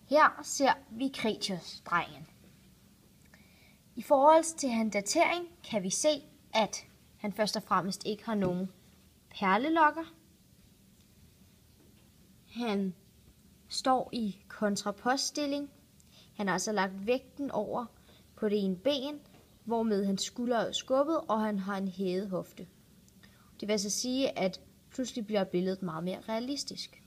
Her ser vi Kretius-drengen. I forhold til hans datering kan vi se, at han først og fremmest ikke har nogen perlelokker. Han står i kontrapoststilling. Han har altså lagt vægten over på det ene ben, hvormed hans skulder er skubbet, og han har en hævet hofte. Det vil altså sige, at pludselig bliver billedet meget mere realistisk.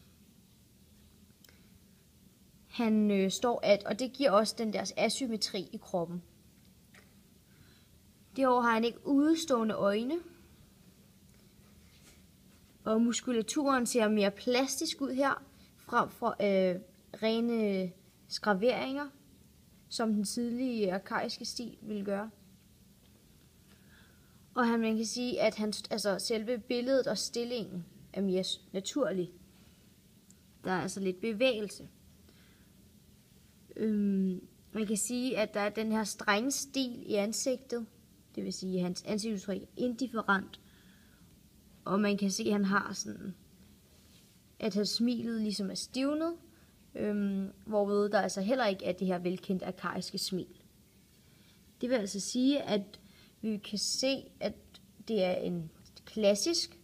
Han står og det giver også den der asymmetri i kroppen. Derovre har han ikke udstående øjne, og muskulaturen ser mere plastisk ud her, frem for rene skraveringer, som den tidlige arkaiske stil ville gøre. Og man kan sige, at selve billedet og stillingen er mere naturlig. Der er altså lidt bevægelse. Man kan sige, at der er den her strenge stil i ansigtet. Det vil sige, at hans ansigtsudtryk er indifferent. Og man kan se, at han har sådan, at hans smilet ligesom er stivnet. Hvorved der altså heller ikke er det her velkendte arkaiske smil. Det vil altså sige, at vi kan se, at det er en klassisk,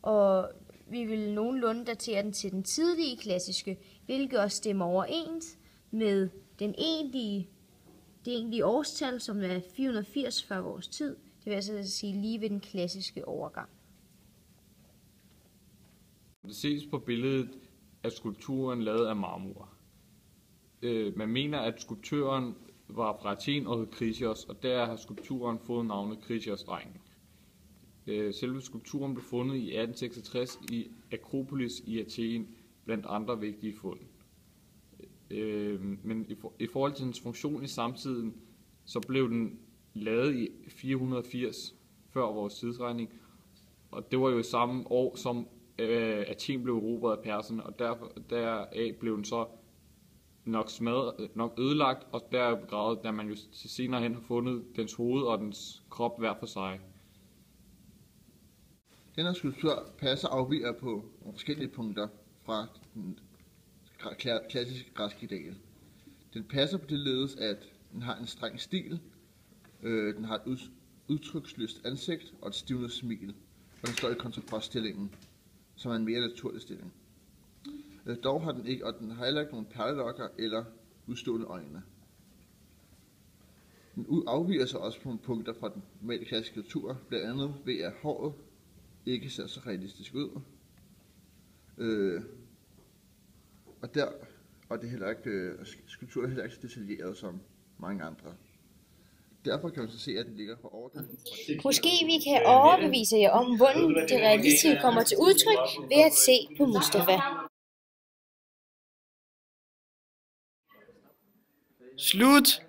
og vi vil nogenlunde datere den til den tidlige klassiske, hvilket også stemmer overens med det egentlige årstal, som er 480 før vores tid. Det vil altså sige lige ved den klassiske overgang. Det ses på billedet, at skulpturen lavet af marmor. Man mener, at skulptøren var fra Athen og hed Kritios, og der har skulpturen fået navnet Kretius-drengen. Selve skulpturen blev fundet i 1866 i Akropolis i Athen, blandt andre vigtige fund. Men i forhold til dens funktion i samtiden, så blev den lavet i 480 før vores tidsregning, og det var jo samme år, som Athen blev erobret af perserne, og deraf blev den så nok ødelagt, og der er begravet, da man jo senere hen har fundet dens hoved og dens krop hver for sig. Denne skulptur passer og afviger på nogle forskellige punkter fra den klassiske græske ideal. Den passer på det ledes, at den har en streng stil, den har et udtryksløst ansigt og et stivnet smil, og den står i kontrapoststillingen, som er en mere naturlig stilling. Dog har den ikke, og den har heller ikke nogen perlelokker eller udstående øjne. Den afviger sig også på nogle punkter fra den normale klassiske skulptur, blandt andet ved at håret ikke ser så realistisk ud. Og det er heller ikke, skulpturen er heller ikke så detaljeret som mange andre. Derfor kan man så se, at den ligger på overgang. Måske vi kan overbevise jer om, hvordan det realistiske kommer til udtryk ved at se på Mustafa. Slut!